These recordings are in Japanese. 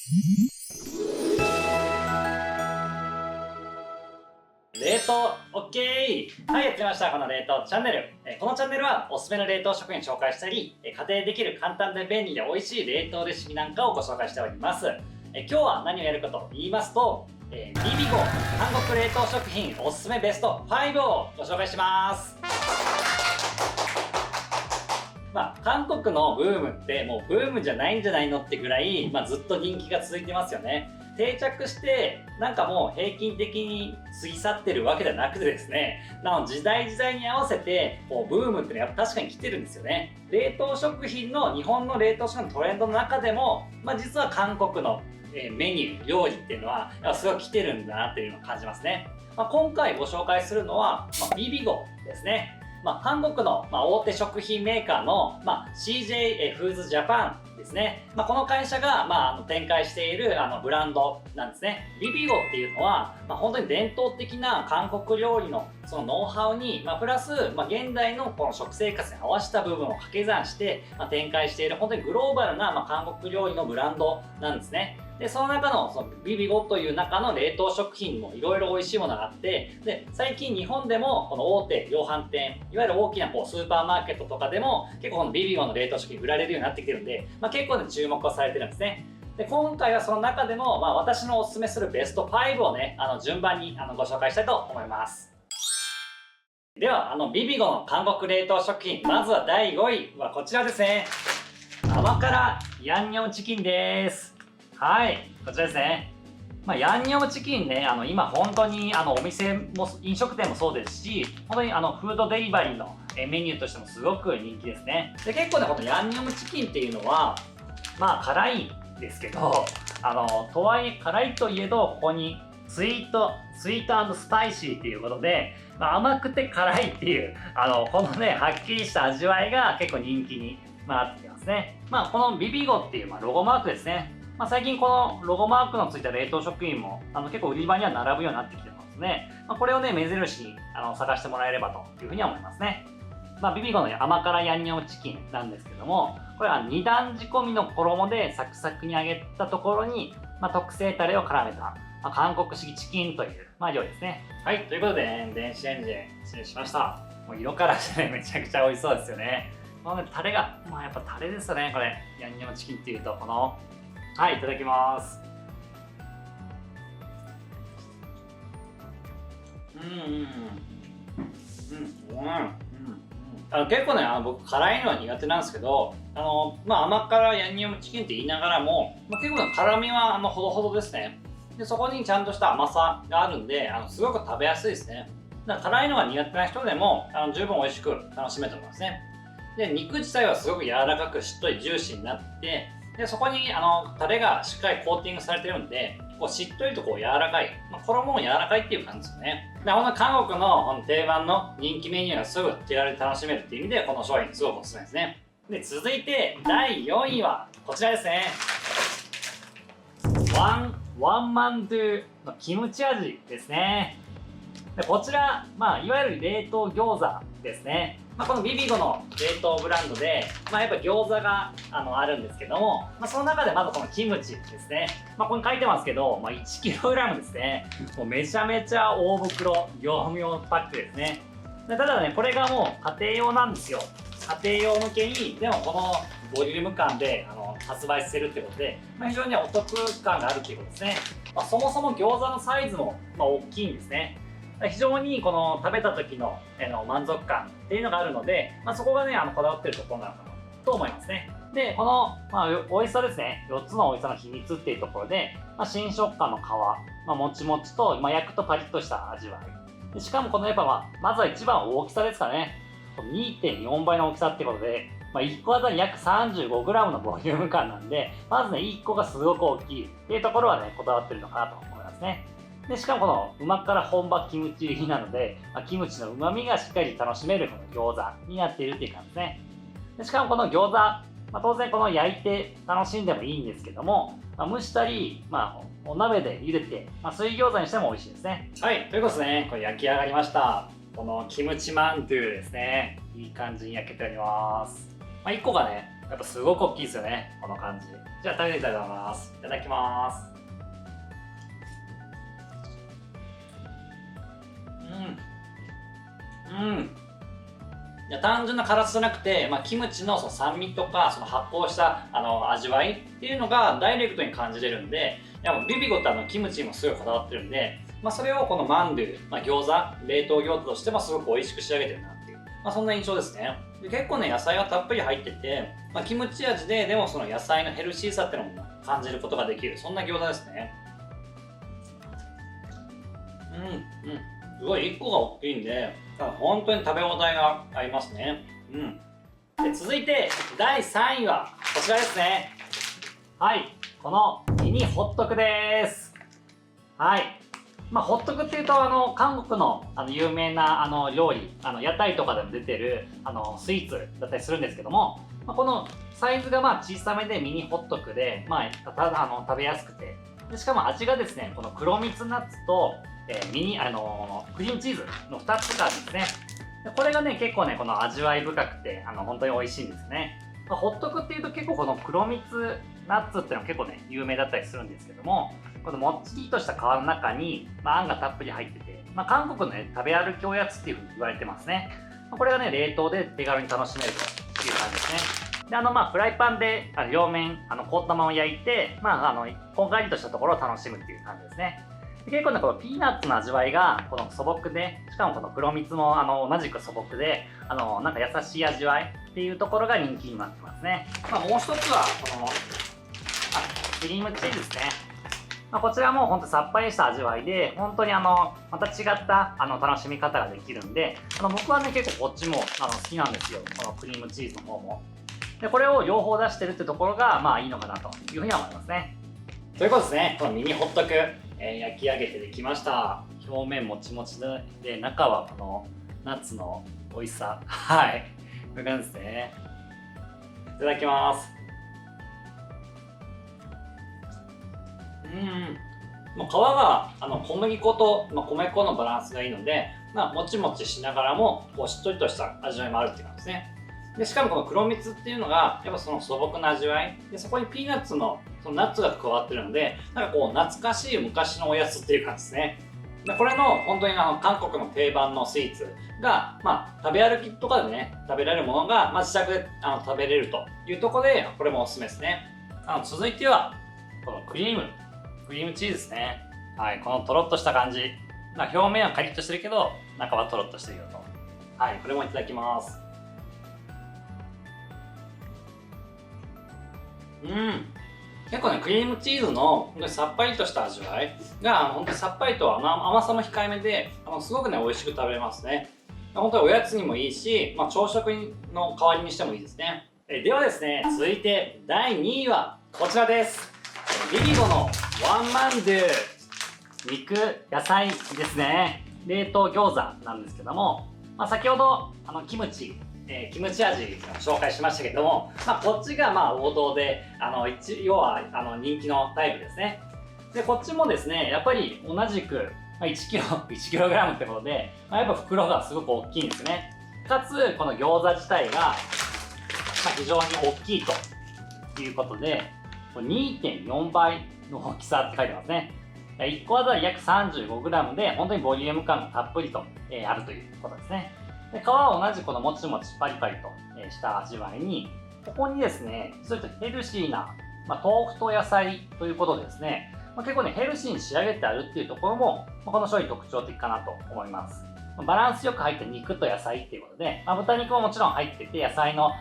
冷凍 OK！ はい、やってました。この冷凍チャンネル。このチャンネルはおすすめの冷凍食品を紹介したり、家庭でできる簡単で便利で美味しい冷凍レシピなんかをご紹介しております。今日は何をやるかと言いますと、ビビゴ韓国冷凍食品おすすめベスト5をご紹介します。韓国のブームってもうブームじゃないんじゃないのってぐらい、ずっと人気が続いてますよね。定着してなんかもう平均的に過ぎ去ってるわけじゃなくてですね、時代時代に合わせてこうブームってのはやっぱ確かに来てるんですよね。冷凍食品の日本の冷凍食品のトレンドの中でも、実は韓国のメニュー料理っていうのはすごい来てるんだなっていうのを感じますね。今回ご紹介するのは、ビビゴですね。韓国の大手食品メーカーのCJ フーズジャパンですね。この会社が展開しているブランドなんですね。ビビゴっていうのは本当に伝統的な韓国料理のそのノウハウにプラス現代のこの食生活に合わせた部分を掛け算して展開している本当にグローバルな韓国料理のブランドなんですね。でその中のビビゴという中の冷凍食品もいろいろ美味しいものがあって、で最近日本でもこの大手量販店、いわゆる大きなスーパーマーケットとかでも結構このビビゴの冷凍食品売られるようになってきてるんで、結構注目をされてるんですね。で今回はその中でも私のおすすめするベスト5をね順番にご紹介したいと思います。ではビビゴの韓国冷凍食品、まずは第5位はこちらですね。甘辛ヤンニョムチキンです。はい、こちらですね。ヤンニョムチキンね、今本当にお店も飲食店もそうですし、本当にフードデリバリーのメニューとしてもすごく人気ですね。で結構ね、このヤンニョムチキンっていうのは辛いんですけど、とはいえ辛いといえどここにスイート&スパイシーっていうことで、甘くて辛いっていうこのねはっきりした味わいが結構人気になってきますね。このビビゴっていうロゴマークですね。最近このロゴマークのついた冷凍食品も結構売り場には並ぶようになってきてますね。これをね目印に探してもらえればというふうには思いますね。ビビゴの甘辛ヤンニョムチキンなんですけども、これは2段仕込みの衣でサクサクに揚げたところに、特製タレを絡めた、韓国式チキンという、料理ですね。はい、ということで、電子レンジで失礼しました。もう色からしてねめちゃくちゃ美味しそうですよね。このねタレがやっぱタレですよね。これヤンニョムチキンっていうとこのはい、いただきます。結構ね僕辛いのは苦手なんですけど、甘辛ヤンニョムチキンって言いながらも、結構辛みはほどほどですね。でそこにちゃんとした甘さがあるんで、すごく食べやすいですね。だから辛いのが苦手な人でも十分美味しく楽しめると思いますね。で肉自体はすごく柔らかくしっとりジューシーになって、でそこにタレがしっかりコーティングされてるんで、しっとりと柔らかい、衣も柔らかいっていう感じですね。でほんと韓国の定番の人気メニューがすぐ手軽に楽しめるっていう意味でこの商品すごくおすすめですね。で続いて第4位はこちらですね。ワンマンドゥのキムチ味ですね。でこちら、いわゆる冷凍餃子ですね。このビビゴの冷凍ブランドで、やっぱ餃子があるんですけども、その中でまずこのキムチですね。ここに書いてますけど、1kg ですね。もうめちゃめちゃ大袋業務用パックですね。でただね、これがもう家庭用なんですよ。家庭用向けに、でもこのボリューム感で発売してるってことで、非常にお得感があるっていうことですね。そもそも餃子のサイズも大きいんですね。非常にこの食べた時の満足感っていうのがあるので、そこがねこだわってるところなのかなと思いますね。でこの、美味しさですね。4つの美味しさの秘密っていうところで、新食感の皮、もちもちと、焼くとパリッとした味わいで、しかもこのやっぱ、まずは一番大きさですかね。2.4 倍の大きさってことで、1個あたり約 35g のボリューム感なんで、まずね1個がすごく大きいっていうところはねこだわってるのかなと思いますね。でしかもこの旨辛本場キムチ入りなので、キムチの旨味がしっかり楽しめるこの餃子になっているっていう感じですね。でしかもこの餃子、当然この焼いて楽しんでもいいんですけども、蒸したり、お鍋で茹でて、水餃子にしても美味しいですね。はい、ということですね、これ焼き上がりました。このキムチマンドゥですね。いい感じに焼けております。1個がね、やっぱすごく大きいですよね、この感じ。じゃあ食べていきたいと思います。いただきます。いや、単純な辛さじゃなくて、キムチのその酸味とかその発酵した味わいっていうのがダイレクトに感じれるんで、いや、ビビゴってキムチにもすごいこだわってるんで、それをこのマンドゥ、餃子、冷凍餃子としてもすごく美味しく仕上げてるなっていう、そんな印象ですね。で、結構ね、野菜がたっぷり入ってて、キムチ味でもその野菜のヘルシーさっていうのも感じることができる、そんな餃子ですね。すごい1個が大きいんで、本当に食べ応えがありますね。で、続いて第3位はこちらですね。はい、このミニホットクです。はい。ホットクっていうと韓国の有名な料理、屋台とかでも出てるスイーツだったりするんですけども、このサイズが小さめでミニホットクで、食べやすくて、でしかも味がですね、この黒蜜ナッツとクリームチーズの2つがあるんですね。でこれがね、結構ね、この味わい深くて本当に美味しいんですね。ホットクっていうと結構この黒蜜ナッツっていうのは結構ね、有名だったりするんですけども、このもっちりとした皮の中に、あんがたっぷり入ってて、韓国のね、食べ歩きおやつっていうふうに言われてますね。これがね、冷凍で手軽に楽しめるという感じですね。で、フライパンで両面凍ったまま焼いて、こんがりとしたところを楽しむっていう感じですね。で結構ね、このピーナッツの味わいがこの素朴で、しかもこの黒蜜も同じく素朴で、なんか優しい味わいっていうところが人気になってますね。もう一つはこのクリームチーズですね。こちらも本当さっぱりした味わいで、本当にまた違った楽しみ方ができるんで、僕はね、結構こっちも好きなんですよ、このクリームチーズの方も。でこれを両方出してるってところがいいのかなというふうには思いますね。ということですね、このミニホットク、焼き上げてできました。表面もちもちで、中はこのナッツの美味しさ、はい、こういう感じですね。いただきます。もう皮が小麦粉と、米粉のバランスがいいので、もちもちしながらもこうしっとりとした味わいもあるっていう感じですね。でしかもこの黒蜜っていうのがやっぱその素朴な味わいで、そこにピーナッツのそのナッツが加わってるので、なんかこう懐かしい昔のおやつっていう感じですね。でこれの本当に韓国の定番のスイーツが、食べ歩きとかでね食べられるものが、自宅で食べれるというところで、これもおすすめですね。続いてはこのクリームチーズですね。はい、このとろっとした感じ、表面はカリッとしてるけど中はとろっとしてるよと。はい、これもいただきます。結構ね、クリームチーズの本当にさっぱりとした味わいが本当にさっぱりと甘さも控えめで、すごくね美味しく食べれますね。本当におやつにもいいし、朝食の代わりにしてもいいですね。ではですね、続いて第2位はこちらです。ビビゴのワンマンドゥ肉野菜ですね。冷凍餃子なんですけども、先ほどキムチ味紹介しましたけども、こっちが王道で要は人気のタイプですね。でこっちもですね、やっぱり同じく1キログラムってことで、やっぱ袋がすごく大きいんですね。かつこの餃子自体が非常に大きいということで、2.4 倍の大きさって書いてますね。1個あたり約 35g で本当にボリューム感がたっぷりとあるということですね。で皮は同じこのもちもちパリパリとした味わいに、ここにですね、そういったヘルシーな、豆腐と野菜ということでですね、結構ねヘルシーに仕上げてあるっていうところも、この商品特徴的かなと思います。バランスよく入った肉と野菜っていうことで、豚肉ももちろん入ってて野菜の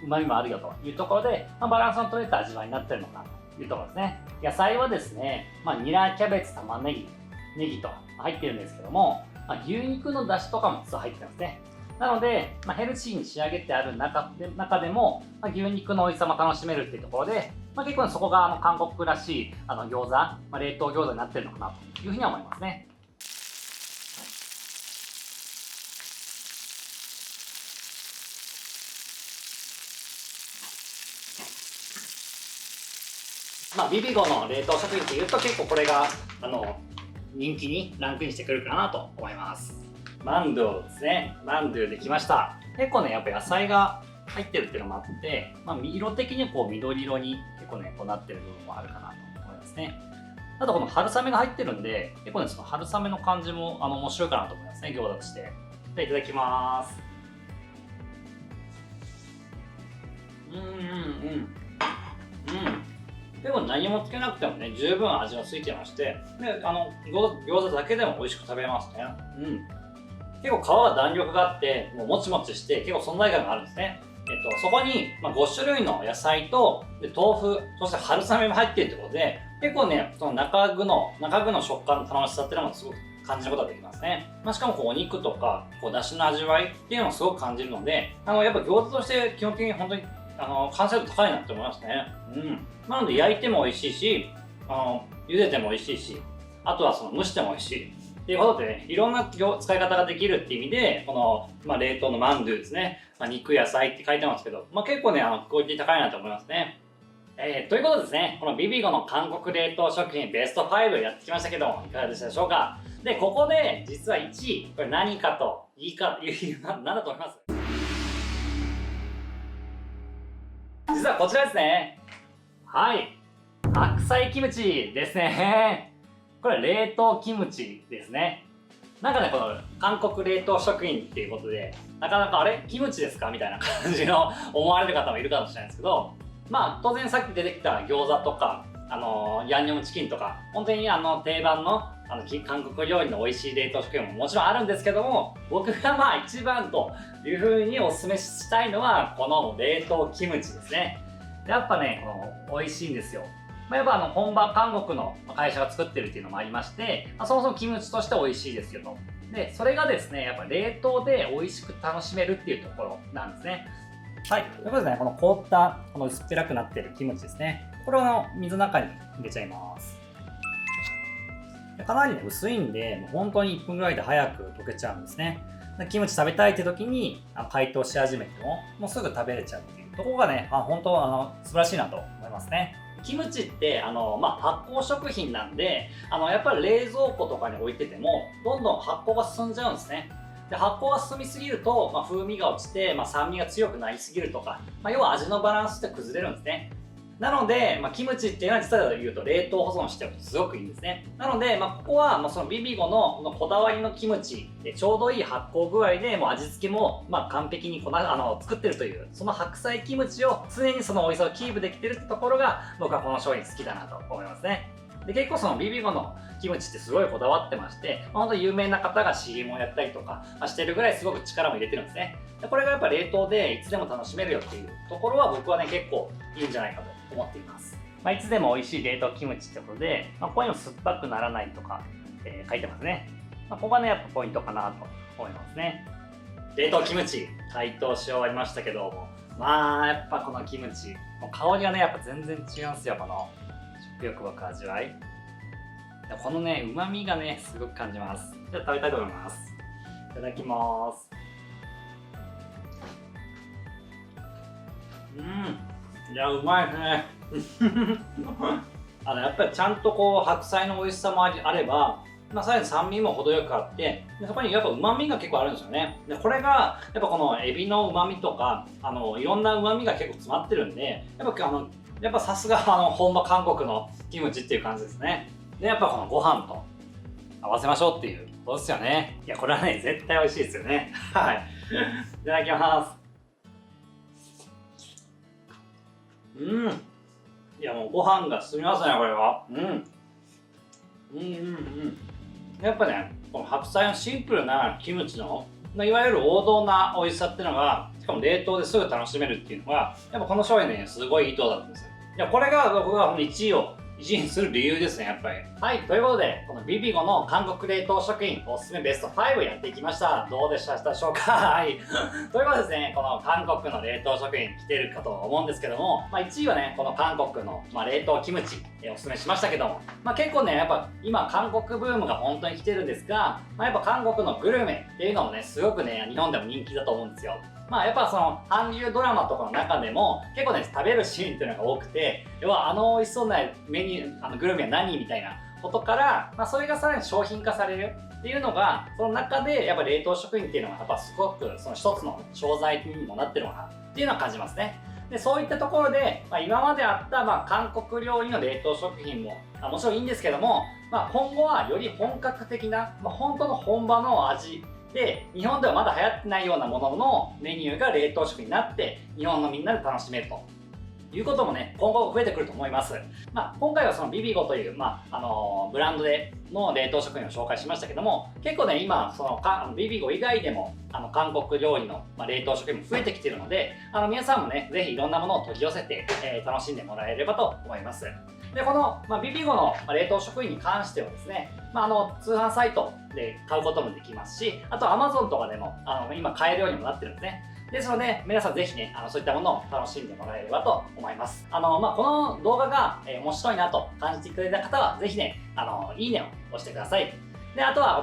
旨味もあるよというところで、バランスの取れた味わいになってるのかなというところですね。野菜はですね、ニラ、キャベツ、玉ねぎ、ネギと入ってるんですけども、牛肉の出汁とかも実は入ってますね。なので、ヘルシーに仕上げてある中でも、牛肉の美味しさも楽しめるっていうところで、結構そこが韓国らしい餃子、冷凍餃子になってるのかなというふうには思いますね。ビビゴの冷凍食品っていうと結構これが人気にランクインしてくるかなと思います。マンドゥですね。マンドゥできました。結構ね、やっぱ野菜が入ってるっていうのもあって、色的にはこう緑色に結構ね、こうなってる部分もあるかなと思いますね。あとこの春雨が入ってるんで、結構ね、その春雨の感じも面白いかなと思いますね、餃子として。では、いただきます。結構何もつけなくてもね、十分味がついてまして、で、餃子だけでも美味しく食べますね。結構皮が弾力があって、もうもちもちして結構存在感があるんですね。そこに、5種類の野菜とで豆腐、そして春雨も入っているということで、結構ね、その中具の食感の楽しさっていうのもすごく感じることができますね。しかもこうお肉とか、こう出汁の味わいっていうのもすごく感じるので、やっぱ餃子として基本的に本当に完成度高いなって思いますね。なので焼いても美味しいし、茹でても美味しいし、あとはその蒸しても美味しい。っていうことでね、いろんな使い方ができるっていう意味で、この、冷凍のマンドゥですね。肉野菜って書いてますけど、結構ね、クオリティ高いなと思いますね。ということでですね、このビビゴの韓国冷凍食品ベスト5やってきましたけども、いかがでしたでしょうか。で、ここで実は1位、これ何かと何だと思います？実はこちらですね。はい。白菜キムチですね。これ冷凍キムチですね。なんかね、この韓国冷凍食品っていうことで、なかなかあれキムチですかみたいな感じの思われる方もいるかもしれないんですけど、当然さっき出てきた餃子とか、ヤンニョムチキンとか、本当に定番の韓国料理の美味しい冷凍食品ももちろんあるんですけども、僕が一番という風にお勧めしたいのは、この冷凍キムチですね。やっぱね、美味しいんですよ。やっぱ本場韓国の会社が作ってるっていうのもありまして、そもそもキムチとして美味しいですよと。で、それがですね、やっぱ冷凍で美味しく楽しめるっていうところなんですね。はい。ということでね、この凍った、この薄っぺらくなってるキムチですね。これを水の中に入れちゃいます。かなりね、薄いんで、もう本当に1分ぐらいで早く溶けちゃうんですね。キムチ食べたいって時に解凍し始めても、もうすぐ食べれちゃうっていうところがね、本当素晴らしいなと思いますね。キムチって発酵食品なんでやっぱり冷蔵庫とかに置いててもどんどん発酵が進んじゃうんですね。で発酵が進みすぎると、風味が落ちて、酸味が強くなりすぎるとか、要は味のバランスって崩れるんですね。なので、キムチっていうのは実は言うと冷凍保存しておくとすごくいいんですね。なので、ここはそのビビゴのこだわりのキムチでちょうどいい発酵具合でもう味付けも完璧に作ってるというその白菜キムチを常にその美味しさをキープできてるってところが僕はこの商品好きだなと思いますね。で結構そのビビゴのキムチってすごいこだわってまして、本当に有名な方が CM をやったりとかしてるぐらいすごく力も入れてるんですね。でこれがやっぱ冷凍でいつでも楽しめるよっていうところは僕はね結構いいんじゃないかと思っています。いつでも美味しい冷凍キムチってことで、ここにも酸っぱくならないとか、書いてますね。ここがねやっぱポイントかなと思いますね。冷凍キムチ解凍し終わりましたけども、やっぱこのキムチ香りがねやっぱ全然違うんですよ。この食欲湧く味わい、このね旨味がねすごく感じます。じゃあ食べたいと思います。いただきます。いやうまいですねやっぱりちゃんとこう白菜の美味しさもあれば、さらに酸味も程よくあって、そこにやっぱ旨味が結構あるんですよね。でこれがやっぱこのエビの旨味とかいろんな旨味が結構詰まってるんで、やっぱさすが本場韓国のキムチっていう感じですね。でやっぱこのご飯と合わせましょうっていうことですよね。いやこれはね絶対美味しいですよねはいいただきます。いやもうご飯が進みますねこれは。やっぱねこの白菜のシンプルなキムチのいわゆる王道な美味しさっていうのが、しかも冷凍ですぐ楽しめるっていうのがやっぱこの商品ねすごいいいとこだったんですよ。いやこれが僕が1位にする理由ですねやっぱり。はい、ということでこのビビゴの韓国冷凍食品おすすめベスト5やっていきました。どうでしたでしょうかはいということでですね、この韓国の冷凍食品来てるかと思うんですけども、1位はねこの韓国の、冷凍キムチおすすめしましたけども、結構ねやっぱ今韓国ブームが本当に来てるんですが、やっぱ韓国のグルメっていうのもねすごくね日本でも人気だと思うんですよ。やっぱその韓流ドラマとかの中でも結構ね食べるシーンっていうのが多くて、要は美味しそうなメニューグルメは何みたいなことから、それがさらに商品化されるっていうのがその中でやっぱ冷凍食品っていうのがやっぱすごくその一つの商材にもなってるのかなっていうのは感じますね。でそういったところで、今まであった、韓国料理の冷凍食品も、もちろんいいんですけども、今後はより本格的な、本当の本場の味で、日本ではまだ流行ってないようなもののメニューが冷凍食になって日本のみんなで楽しめるということもね、今後増えてくると思います。今回はそのビビゴという、ブランドでの冷凍食品を紹介しましたけども、結構ね、今、そのビビゴ以外でも、韓国料理の、冷凍食品も増えてきているので、皆さんもね、ぜひいろんなものを取り寄せて、楽しんでもらえればと思います。で、この、ビビゴの冷凍食品に関してはですね、通販サイトで買うこともできますし、あと Amazon とかでも、今買えるようにもなってるんですね。ですので、皆さんぜひね、そういったものを楽しんでもらえればと思います。この動画が、面白いなと感じてくれた方は、ぜひね、いいねを押してください。で、あとは、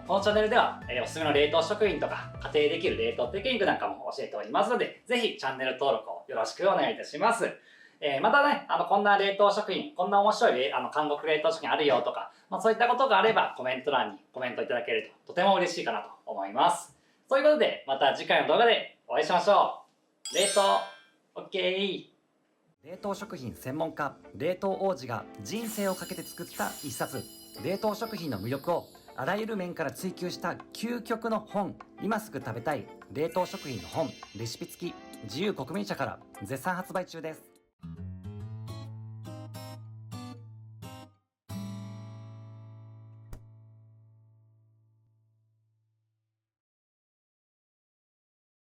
このチャンネルでは、おすすめの冷凍食品とか、家庭できる冷凍テクニックなんかも教えておりますので、ぜひチャンネル登録をよろしくお願いいたします。またね、こんな冷凍食品、こんな面白い韓国冷凍食品あるよとか、そういったことがあればコメント欄にコメントいただけるととても嬉しいかなと思います。ということで、また次回の動画でお会いしましょう。冷凍 OK。冷凍食品専門家、冷凍王子が人生をかけて作った一冊。冷凍食品の魅力をあらゆる面から追求した究極の本。今すぐ食べたい冷凍食品の本、レシピ付き、自由国民社から絶賛発売中です。